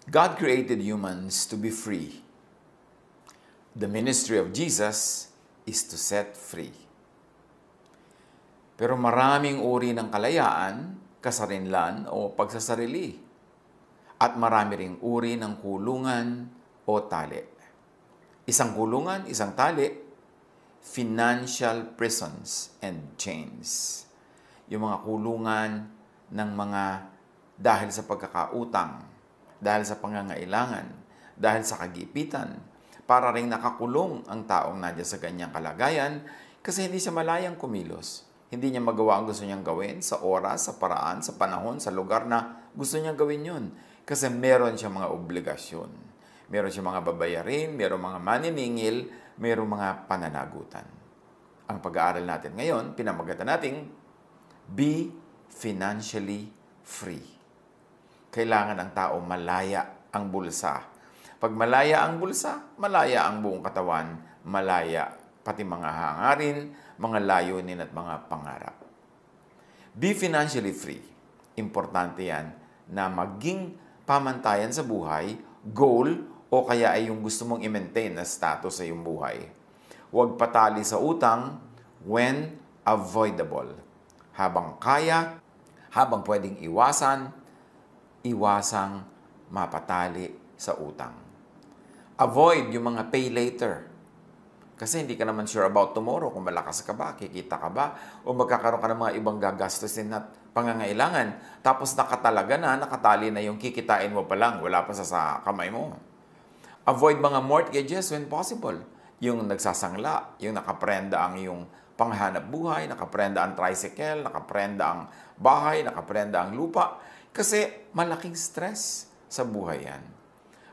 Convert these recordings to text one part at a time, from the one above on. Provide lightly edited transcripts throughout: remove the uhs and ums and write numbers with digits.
God created humans to be free. The ministry of Jesus is to set free. Pero maraming uri ng kalayaan, kasarinlan o pagsasarili. At marami ring uri ng kulungan o tali. Isang kulungan, isang tali, financial prisons and chains. Yung mga kulungan ng mga dahil sa pagkakautang, dahil sa pangangailangan, dahil sa kagipitan, para ring nakakulong ang taong nandiyan sa ganyang kalagayan kasi hindi siya malayang kumilos. Hindi niya magawa ang gusto niyang gawin sa oras, sa paraan, sa panahon, sa lugar na gusto niyang gawin yun. Kasi meron siya mga obligasyon. Meron siya mga babayarin, meron mga maniningil, meron mga pananagutan. Ang pag-aaral natin ngayon, pinamagatan nating be financially free. Kailangan ng tao malaya ang bulsa. Pag malaya ang bulsa, malaya ang buong katawan, malaya pati mga hangarin, mga layunin at mga pangarap. Be financially free. Importante yan na maging pamantayan sa buhay, goal, o kaya ay yung gusto mong i-maintain na status sa iyong buhay. Huwag patali sa utang when avoidable. Habang kaya, habang pwedeng iwasang mapatali sa utang. Avoid yung mga pay later. Kasi hindi ka naman sure about tomorrow kung malakas ka ba, kikita ka ba, o magkakaroon ka ng mga ibang gagastusin at pangangailangan. Tapos nakatali na yung kikitain mo pa lang, wala pa sa kamay mo. Avoid mga mortgages when possible. Yung nagsasangla, yung nakaprenda ang yung panghanap buhay, nakaprenda ang tricycle, nakaprenda ang bahay, nakaprenda ang lupa. Kasi malaking stress sa buhay yan.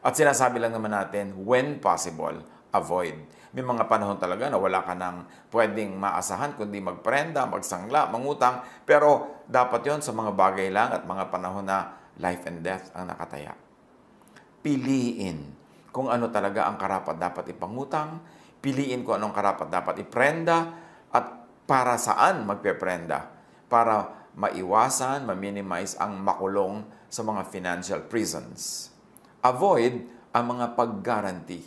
At sinasabi lang naman natin, when possible, avoid. May mga panahon talaga na wala ka nang pwedeng maasahan kundi magprenda, magsangla, mangutang. Pero dapat yon sa mga bagay lang at mga panahon na life and death ang nakataya. Piliin kung ano talaga ang karapat dapat ipangutang, piliin kung anong karapat dapat iprenda, at para saan magpeprenda. Para maiwasan, ma-minimize ang makulong sa mga financial prisons. Avoid ang mga pag-guarantee.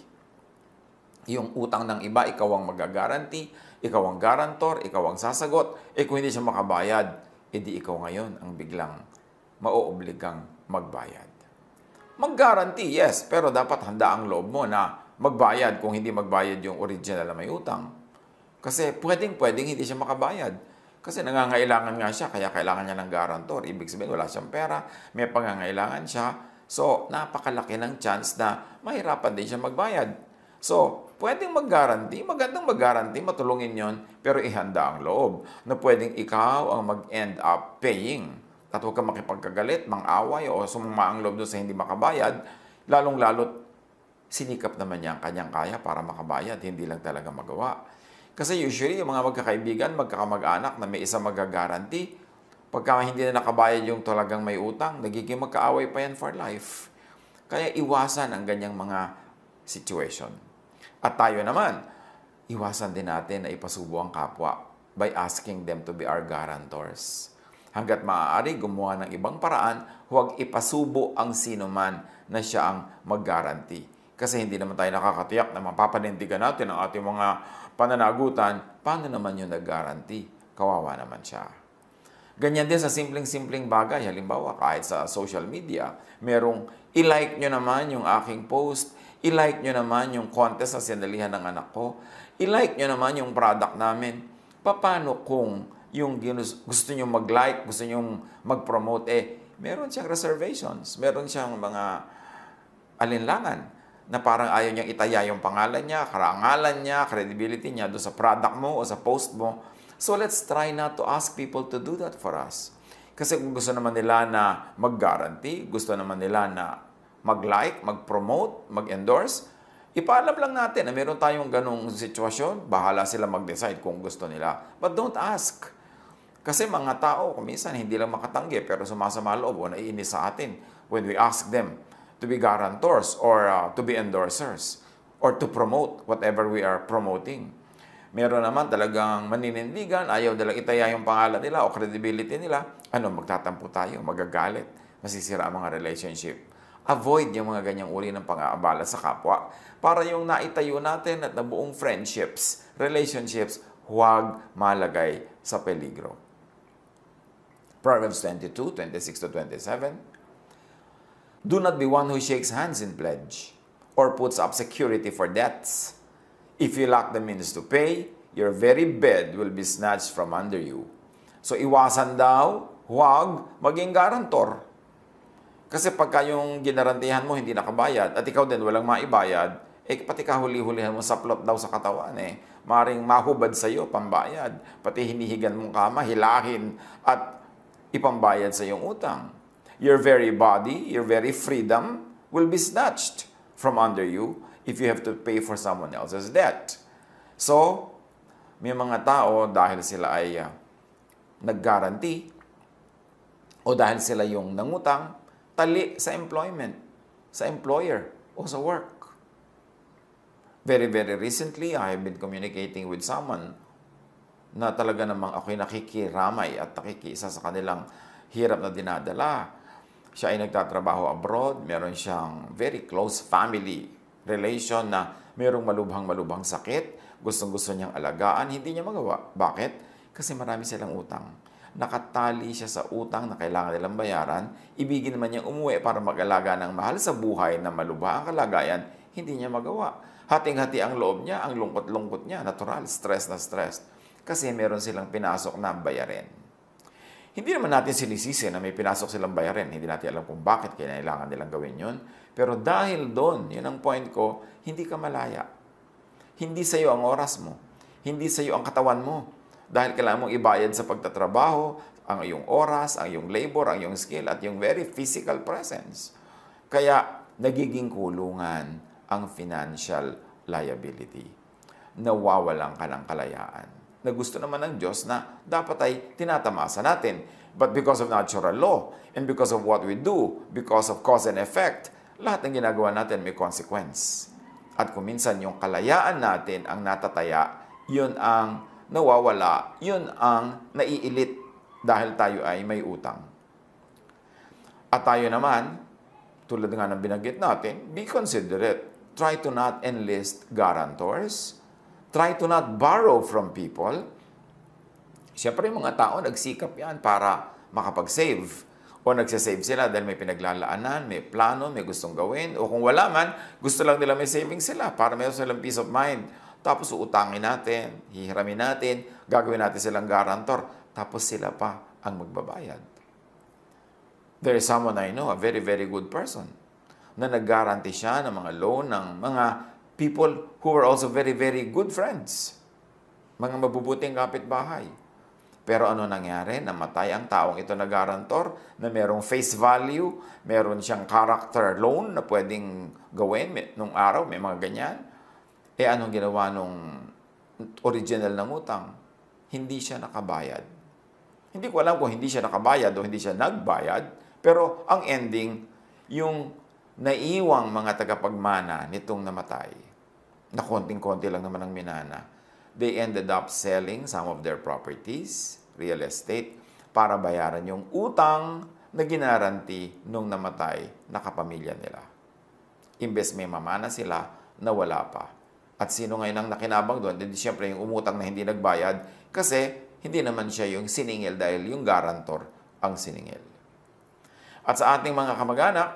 Yung utang ng iba, ikaw ang mag-guarantee, ikaw ang garantor, ikaw ang sasagot. Kung hindi siya makabayad, edi ikaw ngayon ang biglang mauobligang magbayad. Mag-guarantee, yes, pero dapat handa ang loob mo na magbayad kung hindi magbayad yung original na may utang. Kasi pwedeng hindi siya makabayad. Kasi nangangailangan nga siya, kaya kailangan niya ng garantor. Ibig sabihin, wala siyang pera, may pangangailangan siya. So, napakalaki ng chance na mahirapan din siya magbayad. So, pwedeng mag-guarantee, magandang mag-guarantee, matulungin yon, pero ihanda ang loob na pwedeng ikaw ang mag-end up paying. At huwag ka makipagkagalit, mang-away, o sumama ang loob doon sa hindi makabayad, lalong-lalot sinikap naman niya ang kanyang kaya para makabayad, hindi lang talaga magawa. Kasi usually, yung mga magkakaibigan, magkakamag-anak na may isa mag-guarantee, pagka hindi na nakabayad yung talagang may utang, nagiging magkaaway pa yan for life. Kaya iwasan ang ganyang mga situation. At tayo naman, iwasan din natin na ipasubo ang kapwa by asking them to be our guarantors. Hanggat maaari, gumawa ng ibang paraan, huwag ipasubo ang sino man na siya ang mag-guarantee. Kasi hindi naman tayo nakakatiyak na mapapanindigan natin ang ating mga pananagutan. Paano naman yung nag-guarantee? Kawawa naman siya. Ganyan din sa simpleng-simpleng bagay. Halimbawa, kahit sa social media, merong i-like nyo naman yung aking post, i-like nyo naman yung contest na sinalihan ng anak ko, i-like nyo naman yung product namin. Paano kung yung gusto nyo mag-like, gusto nyo mag-promote, meron siyang reservations, meron siyang mga alinlangan na parang ayaw niyang itaya yung pangalan niya, karangalan niya, credibility niya doon sa product mo o sa post mo. So let's try not to ask people to do that for us. Kasi kung gusto naman nila na mag-guarantee, gusto naman nila na mag-like, mag-promote, mag-endorse, ipaalam lang natin na meron tayong ganong sitwasyon, bahala sila mag-decide kung gusto nila. But don't ask. Kasi mga tao, kuminsan hindi lang makatanggi, pero sumasama loob o naiinis sa atin when we ask them to be guarantors or to be endorsers or to promote whatever we are promoting. Meron naman talagang maninindigan, ayaw nilang itaya yung pangalan nila o credibility nila. Magtatampo tayo, magagalit, masisira ang mga relationship. avoid yung mga ganyang uri ng pang-aabala sa kapwa para yung naitayo natin at nabuong friendships, relationships, huwag malagay sa peligro. Proverbs 22:26-27. Do not be one who shakes hands in pledge or puts up security for debts. If you lack the means to pay, your very bed will be snatched from under you. So iwasan daw, huwag maging garantor. Kasi pagka yung ginarantihan mo hindi nakabayad at ikaw din walang maibayad, pati kahuli-hulihan mo saplot daw sa katawan Maring mahubad sa iyo pambayad. Pati hinihigan mong kama, hilahin at ipambayad sa iyong utang. Your very body, your very freedom will be snatched from under you if you have to pay for someone else's debt. So, may mga tao dahil sila ay nag-guarantee o dahil sila yung nangutang, tali sa employment, sa employer o sa work. Very, very recently, I have been communicating with someone na talaga namang ako'y nakikiramay at nakikiisa sa kanilang hirap na dinadala. Siya ay nagtatrabaho abroad, meron siyang very close family relation na mayroong malubhang-malubhang sakit, gustong-gusto niyang alagaan, hindi niya magawa. Bakit? Kasi marami silang utang. Nakatali siya sa utang na kailangan nilang bayaran, ibigin naman niyang umuwi para mag-alaga ng mahal sa buhay na malubha ang kalagayan, hindi niya magawa. Hating-hati ang loob niya, ang lungkot-lungkot niya, natural, stress na stress. Kasi meron silang pinasok na bayarin. Hindi naman natin sinisisi na may pinasok silang bayarin. Hindi natin alam kung bakit kailangan nilang gawin yun. Pero dahil doon, yun ang point ko, hindi ka malaya. Hindi sa iyo ang oras mo. Hindi sa iyo ang katawan mo. Dahil kailangan mong ibayad sa pagtatrabaho, ang iyong oras, ang iyong labor, ang iyong skill, at yung very physical presence. Kaya nagiging kulungan ang financial liability. Nawawalan ka ng kalayaan. Na gusto naman ng Diyos na dapat ay tinatamasa natin. But because of natural law, and because of what we do, because of cause and effect, lahat ng ginagawa natin may consequence. At kung minsan yung kalayaan natin ang natataya, yun ang nawawala, yun ang naiilit dahil tayo ay may utang. At tayo naman, tulad nga ng binanggit natin, be considerate. Try to not enlist guarantors. Try to not borrow from people. Siyempre, yung mga tao, nagsikap yan para makapag-save. O nagsasave sila dahil may pinaglalaanan, may plano, may gustong gawin. O kung wala man, gusto lang nila may saving sila para meron silang peace of mind. Tapos uutangin natin, hihiramin natin, gagawin natin silang guarantor. Tapos sila pa ang magbabayad. There is someone I know, a very, very good person, na nag-guarantee siya ng mga loan ng mga people who were also very, very good friends. Mga mabubuting kapitbahay. Pero ano nangyari? Namatay ang taong ito na guarantor na merong face value, meron siyang character loan na pwedeng gawin nung araw, may mga ganyan. Anong ginawa nung original ng utang? Hindi siya nakabayad. Hindi ko alam kung hindi siya nakabayad o hindi siya nagbayad, pero ang ending, yung naiwang mga tagapagmana nitong namatay, na konting-konti lang naman ang minana, they ended up selling some of their properties, real estate, para bayaran yung utang na ginaranti nung namatay na kapamilya nila. Imbes may mamana sila, nawala pa. At sino ngayon ang nakinabang doon? Hindi siyempre yung umutang na hindi nagbayad kasi hindi naman siya yung siningil dahil yung guarantor ang siningil. At sa ating mga kamag-anak,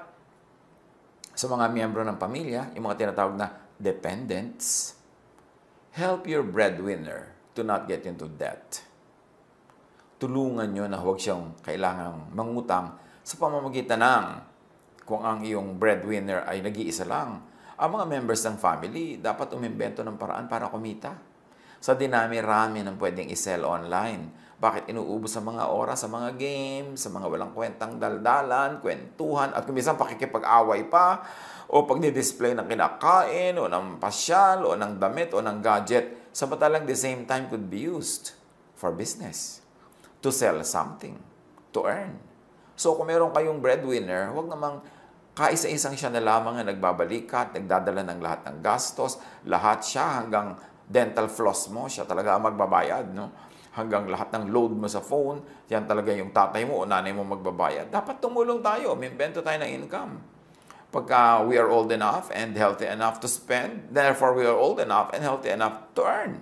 sa mga miyembro ng pamilya, yung mga tinatawag na dependents, help your breadwinner to not get into debt. Tulungan nyo na huwag siyang kailangang mangutang sa pamamagitan ng kung ang iyong breadwinner ay nag-iisa lang. Ang mga members ng family dapat umimbento ng paraan para kumita. Sa dinami-rami ng pwedeng i-sell online. Bakit inuubos sa mga oras, sa mga games, sa mga walang kwentang daldalan, kwentuhan, at kumisan pakikipag-away pa, o pagdi-display ng kinakain, o ng pasyal, o ng damit, o ng gadget, samantalang the same time could be used for business, to sell something, to earn. So kung meron kayong breadwinner, huwag namang kaisa-isang siya na lamang ang nagbabalikat, nagdadala ng lahat ng gastos, lahat siya hanggang dental floss mo, siya talaga ang magbabayad, no? Hanggang lahat ng load mo sa phone, yan talaga yung tatay mo o nanay mo magbabayad. Dapat tumulong tayo, umimbento tayo ng income. Pagka we are old enough and healthy enough to spend, therefore we are old enough and healthy enough to earn.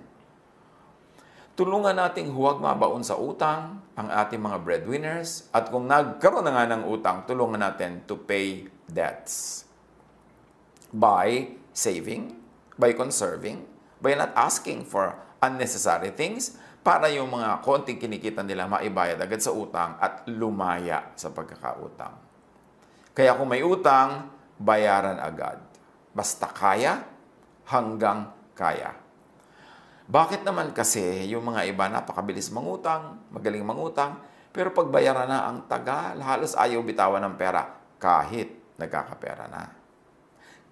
Tulungan nating huwag mabaon sa utang ang ating mga breadwinners at kung nagkaroon na nga ng utang, tulungan natin to pay debts. By saving, by conserving, by not asking for unnecessary things para yung mga konting kinikita nila maibayad agad sa utang at lumaya sa pagkakautang. Kaya kung may utang, bayaran agad. Basta kaya, hanggang kaya. Bakit naman kasi yung mga iba napakabilis mangutang, magaling mangutang, pero pagbayaran na ang tagal, halos ayaw bitawan ng pera kahit nagkakapera na.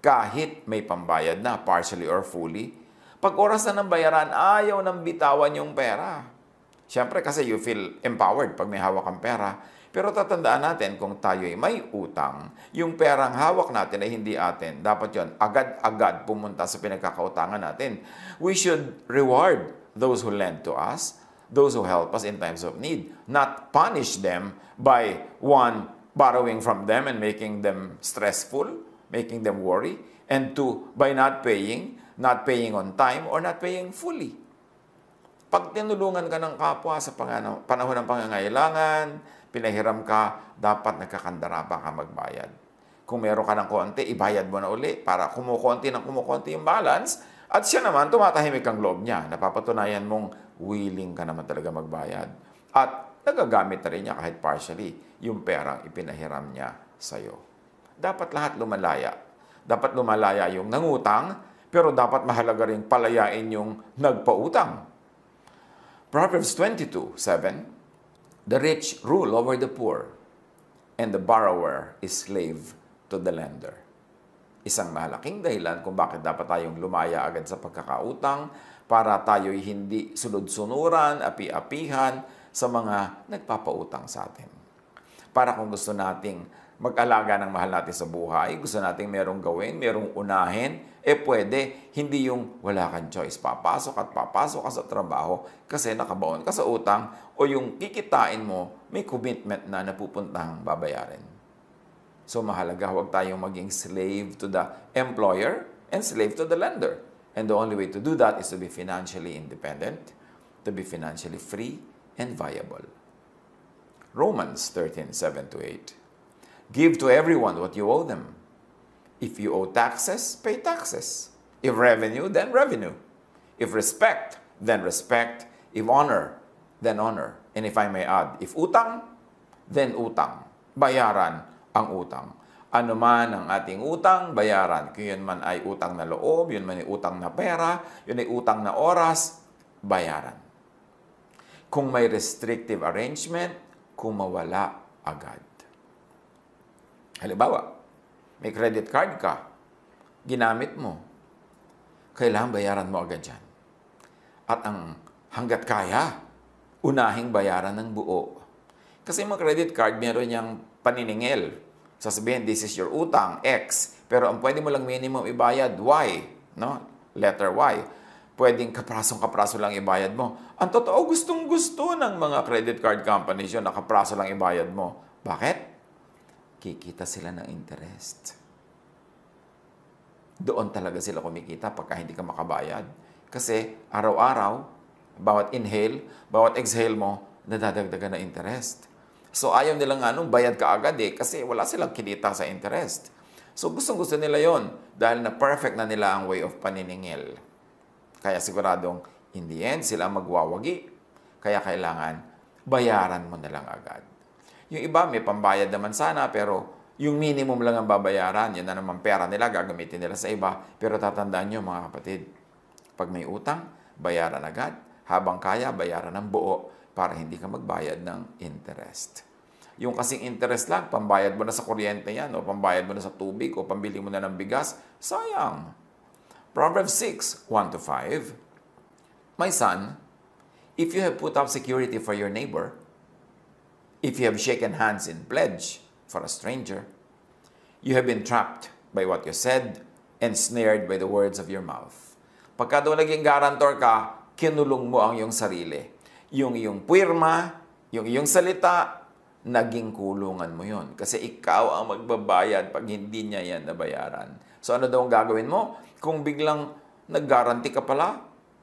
Kahit may pambayad na, partially or fully, pag oras na ng bayaran, ayaw nang bitawan yung pera. Siyempre kasi you feel empowered pag may hawak kang pera. Pero tatandaan natin kung tayo ay may utang, yung perang hawak natin ay hindi atin. Dapat yon agad-agad pumunta sa pinagkakautangan natin. We should reward those who lend to us, those who help us in times of need, not punish them by one, borrowing from them and making them stressful, making them worry, and two, by not paying on time, or not paying fully. Pag tinulungan ka ng kapwa sa panahon ng pangangailangan, pinahiram ka, dapat nagkakandara pa ka magbayad. Kung meron ka ng konti, ibayad mo na uli para kumukonti yung balance at siya naman, tumatahimik ang loob niya. Napapatunayan mong willing ka naman talaga magbayad. At nagagamit na rin niya kahit partially yung perang ipinahiram niya sa'yo. Dapat lahat lumalaya. Dapat lumalaya yung nangutang, pero dapat mahalaga rin palayain yung nagpautang. Proverbs 22:7, the rich rule over the poor, and the borrower is slave to the lender. Isang malaking dahilan kung bakit dapat tayong lumaya agad sa pagkakautang para tayo'y hindi sunod-sunuran, api-apihan sa mga nagpapautang sa atin. Para kung gusto nating mag-alaga ng mahal natin sa buhay, gusto nating merong gawin, merong unahin, pwede, hindi yung wala kang choice. Papasok ka sa trabaho kasi nakabaon ka sa utang o yung kikitain mo, may commitment na napupuntang babayarin. So mahalaga, huwag tayong maging slave to the employer and slave to the lender. And the only way to do that is to be financially independent, to be financially free and viable. Romans 13:7-8. Give to everyone what you owe them. If you owe taxes, pay taxes. If revenue, then revenue. If respect, then respect. If honor, then honor. And if I may add, if utang, then utang. Bayaran ang utang. Ano man ang ating utang, bayaran. Kung yun man ay utang na loob, yun man ay utang na pera, yun ay utang na oras, bayaran. Kung may restrictive arrangement, kumawala agad. Halimbawa, may credit card ka, ginamit mo, kailangan bayaran mo agad yan. At ang hanggat kaya, unahing bayaran ng buo. Kasi mga credit card, meron niyang paniningil. Sasabihin, this is your utang, X. Pero ang pwede mo lang minimum ibayad, Y. No? Letter Y. Pwedeng kapraso lang ibayad mo. Ang totoo, gustong-gusto ng mga credit card companies yun, na kapraso lang ibayad mo. Bakit? Kikita sila ng interest. Doon talaga sila kumikita pagka hindi ka makabayad. Kasi araw-araw, bawat inhale, bawat exhale mo, nadadagdagan na interest. So ayaw nila nga nung bayad ka agad kasi wala silang kinita sa interest. So gustong-gusto nila yon dahil na perfect na nila ang way of paniningil. Kaya siguradong in the end sila magwawagi. Kaya kailangan bayaran mo na lang agad. Yung iba may pambayad naman sana pero yung minimum lang ang babayaran. Yun na naman pera nila, gagamitin nila sa iba. Pero tatandaan nyo mga kapatid, pag may utang, bayaran agad. Habang kaya, bayaran ng buo para hindi ka magbayad ng interest. Yung kasing interest lang, pambayad mo na sa kuryente yan, o pambayad mo na sa tubig, o pambili mo na ng bigas, sayang. Proverbs 6:1-5. My son, if you have put up security for your neighbor, if you have shaken hands in pledge for a stranger, you have been trapped by what you said and snared by the words of your mouth. Pagka daw naging guarantor ka, kinulong mo ang iyong sarili. Yung iyong puwirma, yung iyong salita, naging kulungan mo yon. Kasi ikaw ang magbabayad pag hindi niya yan nabayaran. So ano daw ang gagawin mo? Kung biglang nag-guarantee ka pala,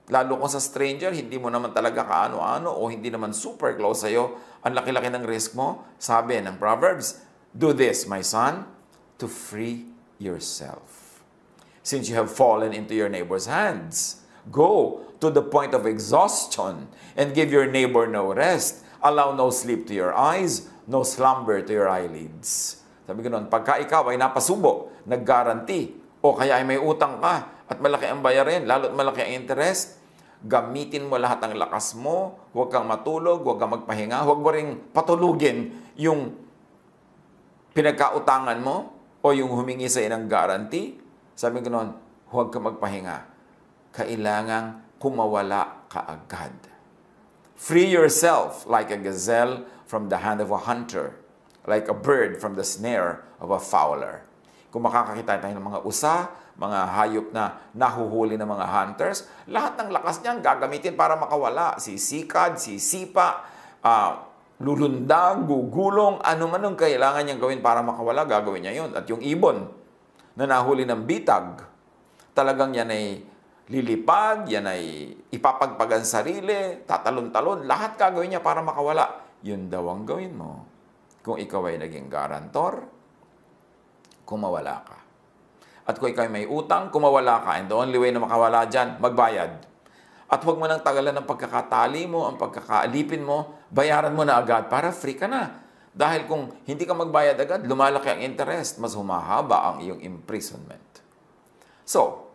lalo kung sa stranger, hindi mo naman talaga kaano-ano o hindi naman super close sa'yo, ang laki-laki ng risk mo, sabi ng Proverbs, do this, my son, to free yourself. Since you have fallen into your neighbor's hands, go to the point of exhaustion and give your neighbor no rest. Allow no sleep to your eyes, no slumber to your eyelids. Sabi ko noon, pagka ikaw ay napasubo, nag-guarantee, o kaya ay may utang ka, at malaki ang bayarin, lalo't malaki ang interest, gamitin mo lahat ng lakas mo, huwag kang matulog, huwag kang magpahinga, huwag mo ring patulugin yung pinagkautangan mo o yung humingi sa ng guarantee. Sabi ko noon, huwag kang magpahinga. Kailangang kumawala ka agad. Free yourself like a gazelle from the hand of a hunter, like a bird from the snare of a fowler. Kung makakakita tayo ng mga usa, mga hayop na nahuhuli ng mga hunters, lahat ng lakas niyan gagamitin para makawala. Sisikad, sisipa, lulundag, gugulong, ano man ang kailangan niyang gawin para makawala, gagawin niya yun. At yung ibon na nahuli ng bitag, talagang yan ay lilipad, yan ay ipapagpagan sarili, tatalon-talon, lahat gagawin niya para makawala. Yun daw ang gawin mo. Kung ikaw ay naging garantor, kumawala ka. At kung ikaw ay may utang, kumawala ka. And the only way na makawala dyan, magbayad. At huwag mo nang tagalan ng pagkakatali mo, ang pagkakaalipin mo, bayaran mo na agad para free ka na. Dahil kung hindi ka magbayad agad, lumalaki ang interest, mas humahaba ang iyong imprisonment. So,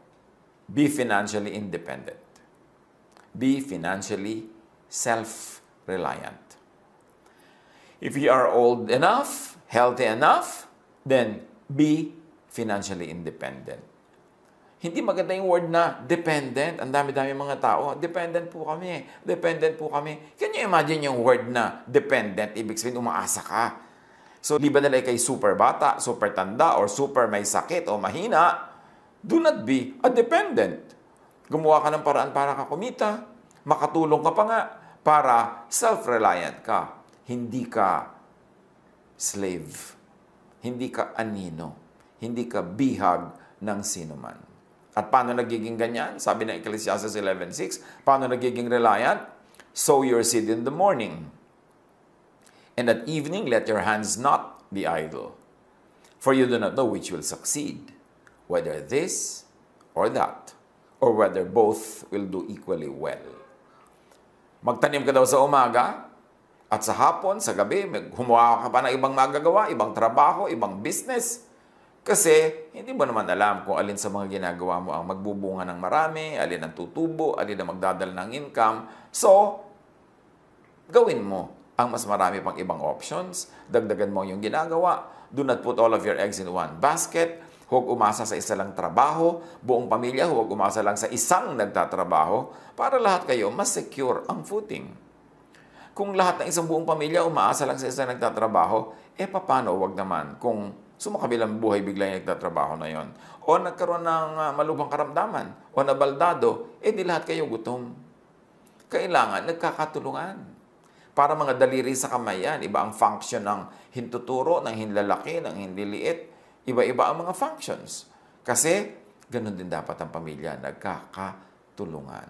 be financially independent. Be financially self-reliant. If you are old enough, healthy enough, then be financially independent. Hindi maganda yung word na dependent. Ang dami-dami mga tao, dependent po kami. Dependent po kami. Can you imagine yung word na dependent? Ibig sabihin, umaasa ka. So, liba nila kay super bata, super tanda, or super may sakit o mahina, do not be a dependent. Gumawa ka ng paraan para ka kumita, makatulong ka pa nga, para self-reliant ka. Hindi ka slave. Hindi ka anino. Hindi ka bihag ng sinuman. At paano nagiging ganyan? Sabi ng Ecclesiastes 11:6, paano nagiging reliant? Sow your seed in the morning. And at evening, let your hands not be idle. For you do not know which will succeed, whether this or that, or whether both will do equally well. Magtanim ka daw sa umaga, at sa hapon, sa gabi, humuha ka pa ng ibang magagawa, ibang trabaho, ibang business. Kasi, hindi mo naman alam kung alin sa mga ginagawa mo ang magbubunga ng marami, alin ang tutubo, alin ang magdadala ng income. So, gawin mo ang mas marami pang ibang options. Dagdagan mo yung ginagawa. Do not put all of your eggs in one basket. Huwag umasa sa isa lang trabaho. Buong pamilya, huwag umasa lang sa isang nagtatrabaho para lahat kayo mas secure ang footing. Kung lahat ng isang buong pamilya umaasa lang sa isang nagtatrabaho, paano wag naman kung sumakabilang buhay bigla yung nagtatrabaho na yon? O nagkaroon ng malubhang karamdaman, o nabaldado, di lahat kayo gutom. Kailangan nagkakatulungan. Para mga daliri sa kamay yan, iba ang function ng hintuturo, ng hinlalaki, ng hinliliit. Iba-iba ang mga functions. Kasi, ganun din dapat ang pamilya, nagkakatulungan.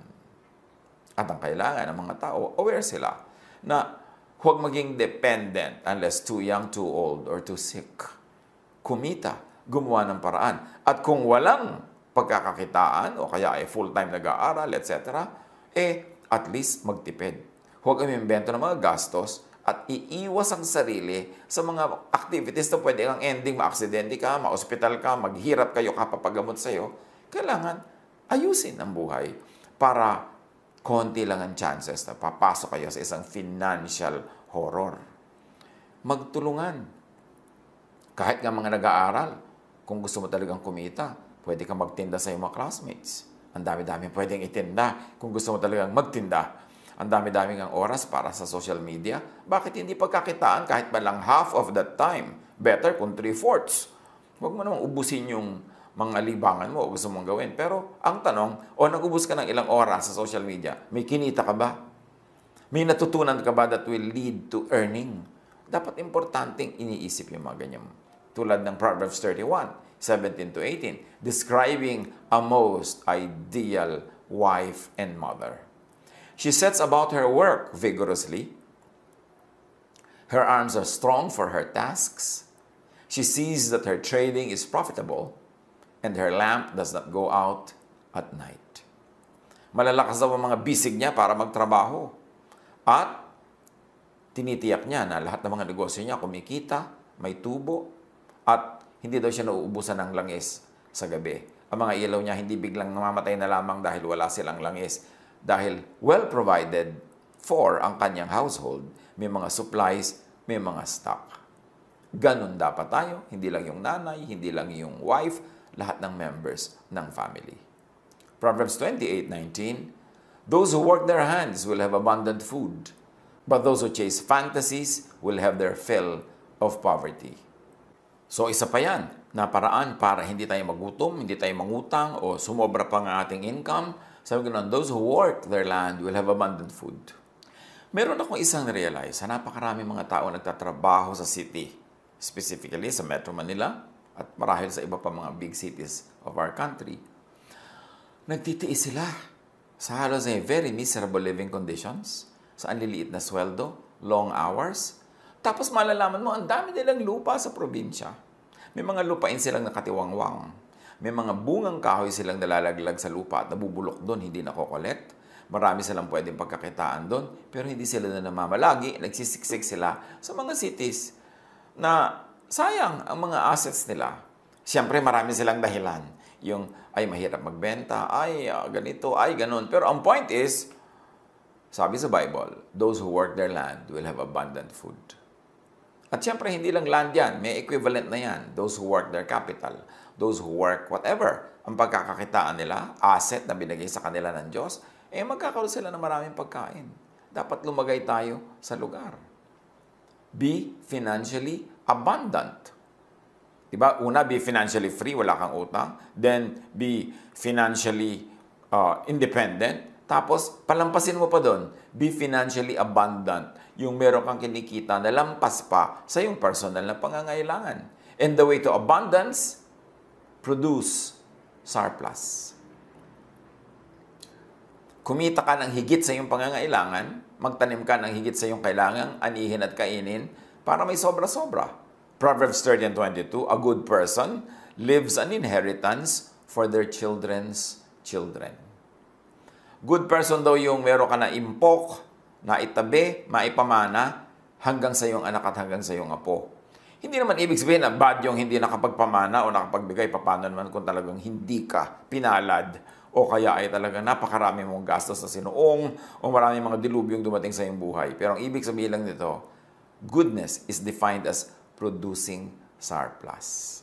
At ang kailangan ng mga tao, aware sila na huwag maging dependent unless too young, too old, or too sick. Kumita, gumawa ng paraan. At kung walang pagkakakitaan, o kaya ay full-time nag-aaral, etc., at least magtipid. Huwag umimbento ng mga gastos at iiwas ang sarili sa mga activities na pwede kang ending, ma-aksidente ka, ma-hospital ka, maghirap kayo, kapapagamot sa'yo. Kailangan ayusin ang buhay para konti lang ang chances na papasok kayo sa isang financial horror. Magtulungan. Kahit nga mga nag-aaral, kung gusto mo talagang kumita, pwede kang magtinda sa iyong mga classmates. Ang dami-dami pwedeng itinda kung gusto mo talagang magtinda. Ang dami-dami ng oras para sa social media. Bakit hindi pagkakitaan kahit ba lang half of that time? Better kung 3/4. Huwag mo namang ubusin yung mga libangan mo o gusto mong gawin. Pero ang tanong, nag-ubos ka ng ilang oras sa social media, may kinita ka ba? May natutunan ka ba that will lead to earning? dapat importanteng iniisip yung mga ganyan. Tulad ng Proverbs 31, 17 to 18, describing a most ideal wife and mother. She sets about her work vigorously. Her arms are strong for her tasks. She sees that her trading is profitable, and her lamp does not go out at night. Malalakas daw ang mga bisig niya para magtrabaho. At tinitiyak niya na lahat ng mga negosyo niya kumikita, may tubo, at hindi daw siya nauubusan ng langis sa gabi. Ang mga ilaw niya hindi biglang namamatay na lamang dahil wala silang langis. Dahil well provided for ang kanyang household, may mga supplies, may mga stock. Ganun dapat tayo, hindi lang yung nanay, hindi lang yung wife, lahat ng members ng family. Proverbs 28:19, those who work their hands will have abundant food, but those who chase fantasies will have their fill of poverty. So isa pa yan, na paraan para hindi tayo magutom, hindi tayo mangutang, o sumobra pa ng ating income. Sabi ko na, those who work their land will have abundant food. Meron akong isang realize, napakarami mga tao nagtatrabaho sa city, specifically sa Metro Manila, at marahil sa iba pa mga big cities of our country. Nagtitiis sila sa halos ay very miserable living conditions, sa anliliit na sweldo, long hours. Tapos malalaman mo, ang dami nilang lupa sa probinsya. May mga lupain silang nakatiwangwang. May mga bungang kahoy silang nalalaglag sa lupa at nabubulok doon, hindi nakokolekt. Marami silang pwedeng pagkakitaan doon, pero hindi sila na namamalagi. Nagsisiksik sila sa mga cities na sayang ang mga assets nila. Siyempre, marami silang dahilan. Yung, ay, mahirap magbenta, ay, ganito, ay, ganun. Pero ang point is, sabi sa Bible, those who work their land will have abundant food. At siyempre, hindi lang land yan. May equivalent na yan. Those who work their capital. Those who work whatever. Ang pagkakakitaan nila, asset na binigay sa kanila ng Diyos, magkakaroon sila ng maraming pagkain. Dapat lumagay tayo sa lugar. Be financially abundant. Diba? Una, be financially free, wala kang utang. Then, be financially independent. Tapos, palampasin mo pa doon, be financially abundant. Yung meron kang kinikita na lampas pa sa yung personal na pangangailangan. And the way to abundance, produce surplus. Kumita ka ng higit sa iyong pangangailangan, magtanim ka ng higit sa iyong kailangang anihin at kainin para may sobra-sobra. Proverbs 30:22, a good person leaves an inheritance for their children's children. Good person daw yung meron ka na impok, na itabi, maipamana, hanggang sa iyong anak at hanggang sa iyong apo. Hindi naman ibig sabihin na bad yung hindi nakapagpamana o nakapagbigay, paano naman kung talagang hindi ka pinalad o kaya ay talagang napakarami mong gastos na sinuong o maraming mga dilubyong dumating sa iyong buhay. Pero ang ibig sabihin lang nito, goodness is defined as producing surplus.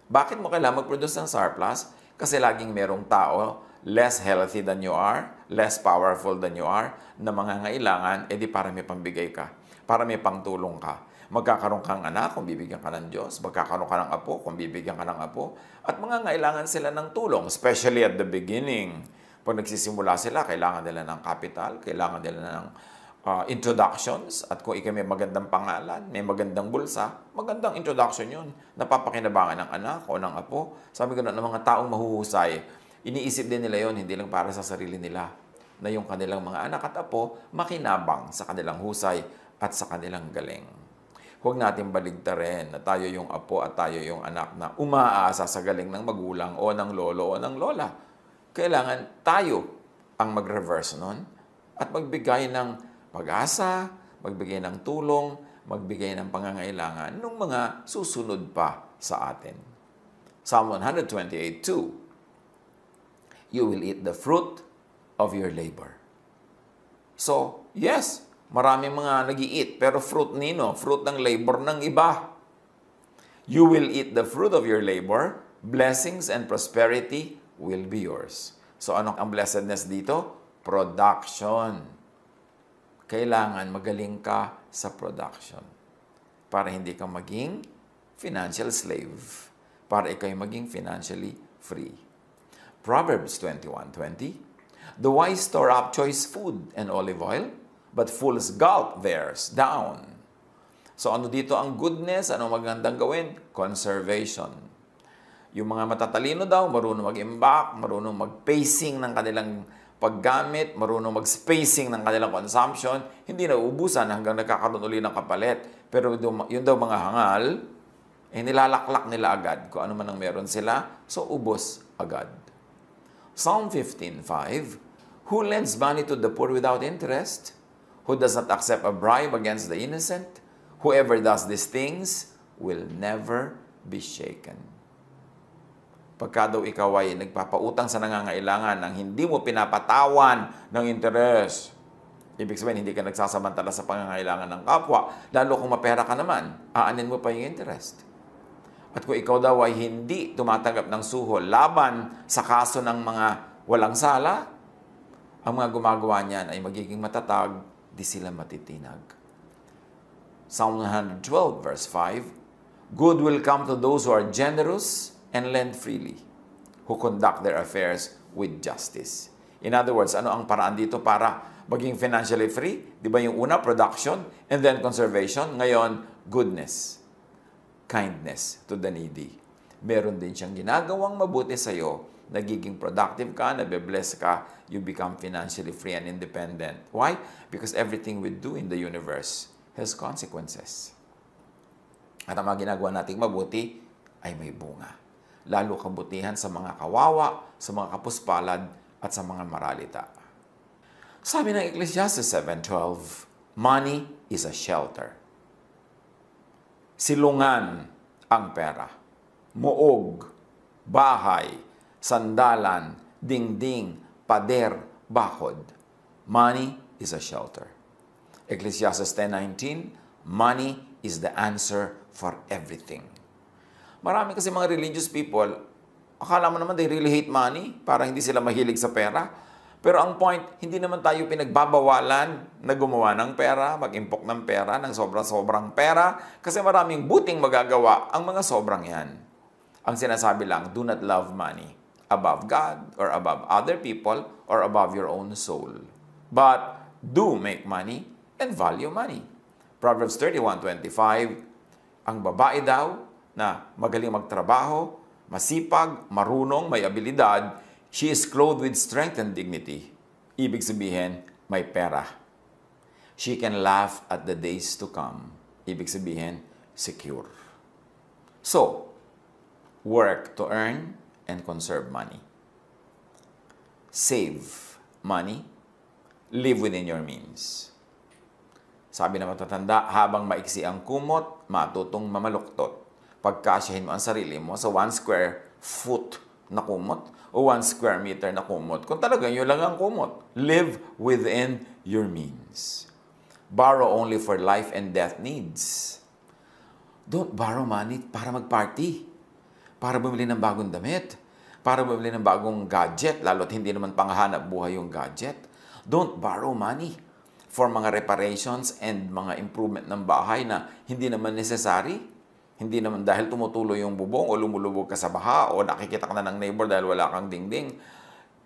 Bakit mo kailangan mag-produce ng surplus? Kasi laging merong tao, less healthy than you are, less powerful than you are, na mangangailangan, edi para may pambigay ka, para may pangtulong ka. Magkakaroon kang anak kung bibigyan ka ng Diyos, magkakaroon ka ng apo kung bibigyan ka ng apo, at mangangailangan sila ng tulong, especially at the beginning. Pag nagsisimula sila, kailangan nila ng capital, kailangan nila ng introductions, at kung ikaw may magandang pangalan, may magandang bulsa, magandang introduction yun. Napapakinabangan ng anak o ng apo. Sabi ko na, ng mga taong mahuhusay, iniisip din nila yon, hindi lang para sa sarili nila, na yung kanilang mga anak at apo makinabang sa kanilang husay at sa kanilang galing. Huwag natin baligtarin na tayo yung apo at tayo yung anak na umaasa sa galing ng magulang o ng lolo o ng lola. Kailangan tayo ang mag-reverse nun at magbigay ng pag-asa, magbigay ng tulong, magbigay ng pangangailangan ng mga susunod pa sa atin. Psalm 128:2, you will eat the fruit of your labor. So, yes, maraming mga nag-i-eat, pero fruit nino, fruit ng labor ng iba. You will eat the fruit of your labor, blessings and prosperity will be yours. So, ano ang blessedness dito? Production. Kailangan magaling ka sa production para hindi ka maging financial slave, para ikaw maging financially free. Proverbs 21:20, the wise store up choice food and olive oil, but fools gulp theirs down. So ano dito ang goodness? Ano magandang gawin? Conservation. Yung mga matatalino daw, marunong mag-imbak, marunong mag-pacing ng kanilang paggamit, marunong mag-spacing ng kanilang consumption, hindi na uubusan hanggang nagkakaroon uli ng kapalit. Pero yun daw mga hangal, nilalaklak nila agad kung ano man ang meron sila, so ubos agad. Psalm 15:5, who lends money to the poor without interest? Who does not accept a bribe against the innocent? Whoever does these things will never be shaken. Pagka daw ikaw ay nagpapautang sa nangangailangan nang hindi mo pinapatawan ng interes, ibig sabihin hindi ka nagsasamantala sa pangangailangan ng kapwa, lalo kung mapera ka naman, aanin mo pa yung interest. At kung ikaw daw ay hindi tumatanggap ng suhol laban sa kaso ng mga walang sala, ang mga gumagawa niyan ay magiging matatag, di sila matitinag. Psalm 112 verse 5, good will come to those who are generous and lend freely, who conduct their affairs with justice. In other words, ano ang paraan dito para maging financially free? Di ba yung una, production, and then conservation. Ngayon, goodness, kindness to the needy. Meron din siyang ginagawang mabuti sa'yo, nagiging productive ka, nabe-bless ka, you become financially free and independent. Why? Because everything we do in the universe has consequences. At ang mga ginagawa nating mabuti ay may bunga. Lalo kabutihan sa mga kawawa, sa mga kapuspalad, at sa mga maralita. Sabi ng Ecclesiastes 7:12, money is a shelter. Silungan ang pera. Muog, bahay, sandalan, dingding, pader, bakod. Money is a shelter. Ecclesiastes 10:19, money is the answer for everything. Marami kasi mga religious people, akala mo naman they really hate money, para hindi sila mahilig sa pera. Pero ang point, hindi naman tayo pinagbabawalan na gumawa ng pera, mag-impok ng pera, ng sobrang pera, kasi maraming buting magagawa ang mga sobrang yan. Ang sinasabi lang, do not love money above God or above other people or above your own soul. But do make money and value money. Proverbs 31:25, ang babae daw na magaling magtrabaho, masipag, marunong, may abilidad, she is clothed with strength and dignity. Ibig sabihin, may pera. She can laugh at the days to come. Ibig sabihin, secure. So, work to earn and conserve money. Save money. Live within your means. Sabi na matatanda, habang maiksi ang kumot, matutong mamaluktot. Pagkasyahin mo ang sarili mo sa 1 square foot na kumot o 1 square meter na kumot. Kung talagang yun lang ang kumot, live within your means. Borrow only for life and death needs. Don't borrow money para mag-party, para bumili ng bagong damit, para bumili ng bagong gadget, lalo't hindi naman panghanap buhay yung gadget. Don't borrow money for mga reparations and mga improvement ng bahay na hindi naman necessary. Hindi naman dahil tumutuloy yung bubong o lumulubog ka sa baha o nakikita ka na ng neighbor dahil wala kang dingding.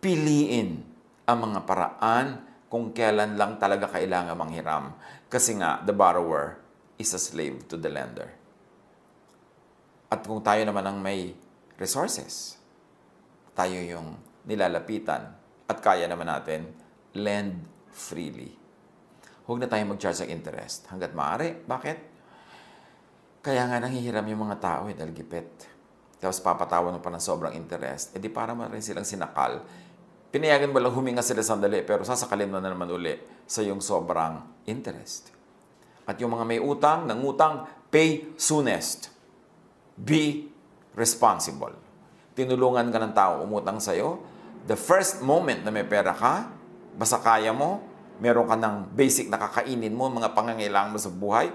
Piliin ang mga paraan kung kailan lang talaga kailangan manghiram. Kasi nga, the borrower is a slave to the lender. At kung tayo naman ang may resources, tayo yung nilalapitan at kaya naman natin, lend freely. Huwag na tayo mag-charge ng interest hanggat maaari. Bakit? Kaya nga nanghihiram yung mga tao dahil gipit. Tapos papatawan mo pa ng sobrang interest. E di para mo rin silang sinakal. Pinayagan mo lang huminga sila sandali pero sasakalin mo na naman uli sa yung sobrang interest. At yung mga may utang, nangutang, pay soonest. Be responsible. Tinulungan ka ng tao umutang sa'yo. The first moment na may pera ka, basta kaya mo, meron ka ng basic na kakainin mo, mga pangangailangan mo sa buhay,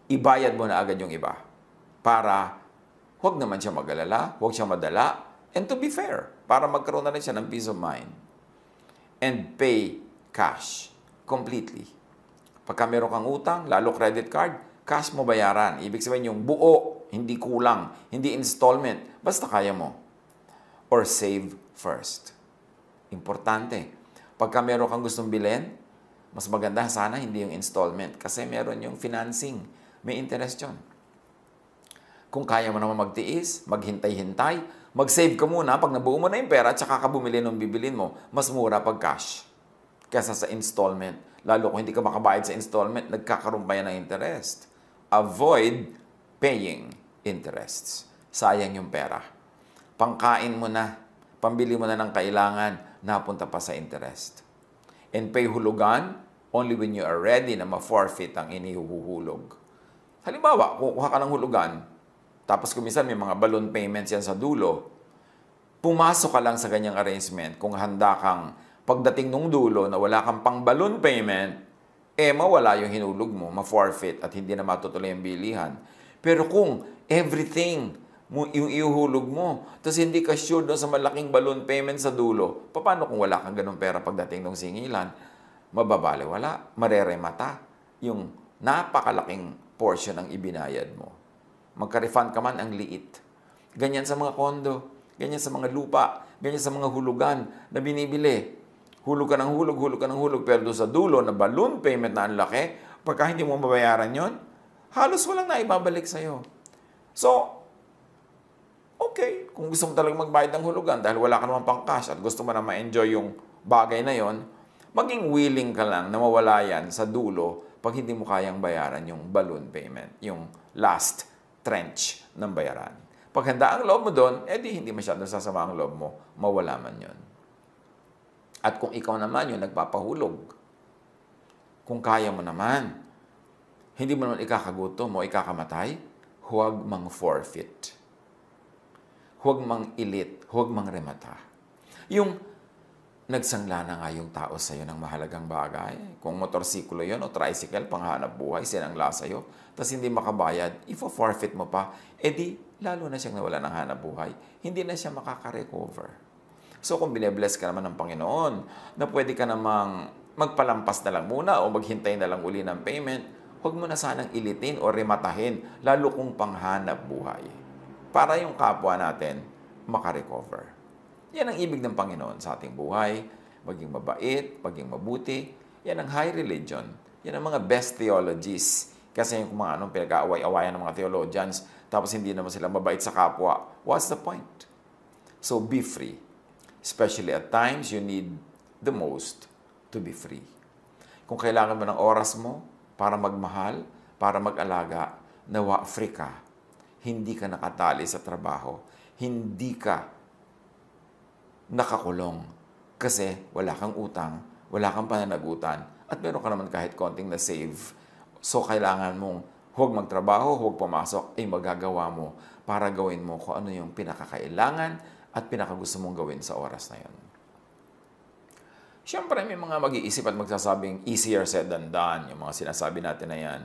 ibayad mo na agad yung iba. Para huwag naman siya mag-alala, huwag siya madala, and to be fair, para magkaroon na rin siya ng peace of mind. And pay cash completely. Pagka meron kang utang, lalo credit card, cash mo bayaran. Ibig sabihin yung buo, hindi kulang, hindi installment, basta kaya mo. Or save first. Importante. Pagka meron kang gustong bilhin, mas maganda sana hindi yung installment kasi meron yung financing. may interest yun. Kung kaya mo naman magtiis, maghintay-hintay, mag-save ka muna pag nabuo mo na yung pera at saka ka bumili ng bibilin mo, mas mura pag cash kaysa sa installment. Lalo kung hindi ka makabayad sa installment, nagkakaroon pa yan ng interest. Avoid paying interests. Sayang yung pera. Pangkain mo na, pambili mo na ng kailangan, napunta pa sa interest. And pay hulugan only when you are ready na ma-forfeit ang inihuhulog. Halimbawa, kukuha ka ng hulugan, tapos kung minsan may mga balloon payments yan sa dulo, pumasok ka lang sa ganyang arrangement kung handa kang pagdating nung dulo na wala kang pang balloon payment, mawala yung hinulog mo, ma-forfeit at hindi na matutuloy ang bilihan. Pero kung everything yung ihuhulog mo, tapos hindi ka sure doon sa malaking balloon payment sa dulo, paano kung wala kang ganung pera pagdating ng singilan? Mababali wala, mareremata yung napakalaking portion ng ibinayad mo. Magka-refund ka man, ang liit. Ganyan sa mga kondo, ganyan sa mga lupa, ganyan sa mga hulugan na binibili. Hulog ka ng hulog, hulog ka ng hulog, pero doon sa dulo na balloon payment na ang laki, pagka hindi mo mabayaran yon, halos walang naibabalik sa'yo. So, okay, kung gusto mo talagang magbayad ng hulugan dahil wala ka naman pang cash at gusto mo na ma-enjoy yung bagay na yon, maging willing ka lang na mawala yan sa dulo pag hindi mo kayang bayaran yung balloon payment, yung last trench ng bayaran. Pag handa ang loob mo doon, hindi masyadong sasama ang loob mo, mawala man yon. At kung ikaw naman yung nagpapahulog, kung kaya mo naman, hindi mo naman ikakagutom o ikakamatay, huwag mang forfeit. Huwag mang ilit, huwag mang remata. Yung nagsangla na nga yung tao sa'yo ng mahalagang bagay. Kung motorsiklo yon o tricycle, panghanap buhay, sinangla sa'yo, tapos hindi makabayad, ifo-forfeit mo pa, lalo na siyang nawala ng hanap buhay. Hindi na siya makaka-recover. So kung binebless ka naman ng Panginoon, na pwede ka namang magpalampas na lang muna o maghintay na lang uli ng payment, huwag mo na sanang ilitin o rematahin, lalo kung panghanap buhay. Para yung kapwa natin makarecover. Yan ang ibig ng Panginoon sa ating buhay. Maging mabait, maging mabuti. Yan ang high religion. Yan ang mga best theologies. Kasi yung mga pinag-aaway-awayan ng mga theologians, tapos hindi naman sila mabait sa kapwa. What's the point? So be free. Especially at times, you need the most to be free. Kung kailangan mo ng oras mo para magmahal, para mag-alaga, nawa free ka. Hindi ka nakatali sa trabaho. Hindi ka nakakulong kasi wala kang utang, wala kang pananagutan, at meron ka naman kahit konting na-save. So, kailangan mong huwag magtrabaho, huwag pumasok, magagawa mo para gawin mo kung ano yung pinakakailangan at pinakagusto mong gawin sa oras na yun. Siyempre, may mga mag-iisip at magsasabing easier said than done, yung mga sinasabi natin na yan.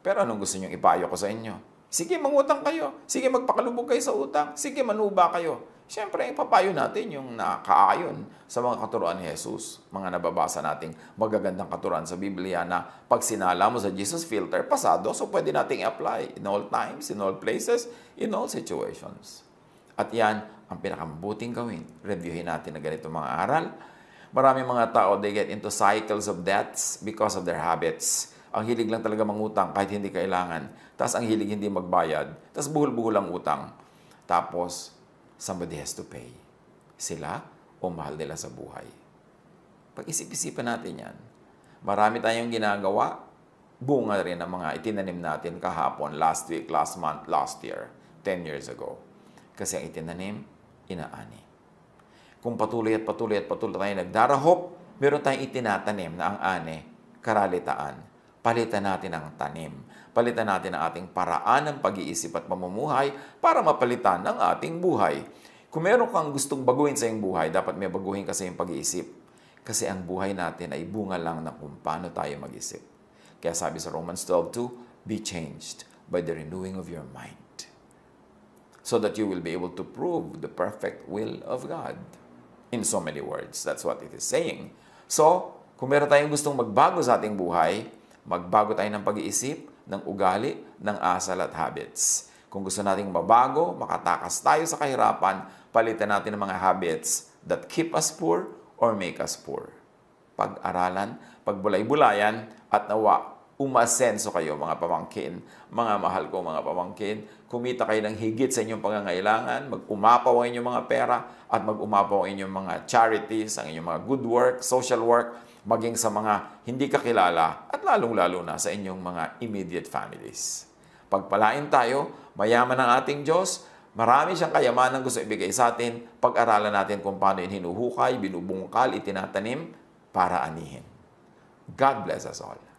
Pero anong gusto nyong ipayo ko sa inyo? Sige, mangutang kayo. Sige, magpakalubog kayo sa utang. Sige, manuba kayo. Siyempre, ipapayo natin yung nakaayon sa mga katuruan ni Jesus. Mga nababasa nating magagandang katuruan sa Biblia na pag sinala mo sa Jesus filter, pasado, so pwede nating apply in all times, in all places, in all situations. At yan ang pinakamabuting gawin. Reviewin natin na ganito mga aral. Maraming mga tao, they get into cycles of debts because of their habits. Ang hilig lang talaga mangutang kahit hindi kailangan. Tapos ang hilig hindi magbayad. Tapos buhol-buhol ang utang. Tapos, somebody has to pay. Sila o mahal nila sa buhay. Pag-isip-isipan natin yan. Marami tayong ginagawa. Bunga rin ang mga itinanim natin kahapon, last week, last month, last year, 10 years ago. Kasi ang itinanim, inaani. Kung patuloy tayo nagdarahop, meron tayong itinatanim na ang ani, karalitaan. Palitan natin ang tanim. Palitan natin ang ating paraan ng pag-iisip at pamumuhay para mapalitan ang ating buhay. Kung meron kang gustong baguhin sa iyong buhay, dapat may baguhin ka sa iyong pag-iisip. Kasi ang buhay natin ay bunga lang ng kung paano tayo mag-isip. Kaya sabi sa Romans 12:2, be changed by the renewing of your mind, so that you will be able to prove the perfect will of God. In so many words, that's what it is saying. So, kung meron tayong gustong magbago sa ating buhay, magbago tayo ng pag-iisip, ng ugali, ng asal at habits. Kung gusto nating mabago, makatakas tayo sa kahirapan, palitan natin ang mga habits that keep us poor or make us poor. Pag-aralan, pagbulay-bulayan, at nawa umasenso kayo mga pamangkin, mga mahal ko mga pamangkin, kumita kayo ng higit sa inyong pangangailangan, mag-umapaw ang inyong mga pera at mag-umapaw ang inyong mga charities, ang inyong mga good work, social work, maging sa mga hindi kakilala at lalong-lalo na sa inyong mga immediate families. Pagpalain tayo, mayaman ang ating Diyos, marami siyang kayamanan gusto ibigay sa atin, pag-aralan natin kung paano yun hinuhukay, binubungkal, itinatanim para anihin. God bless us all.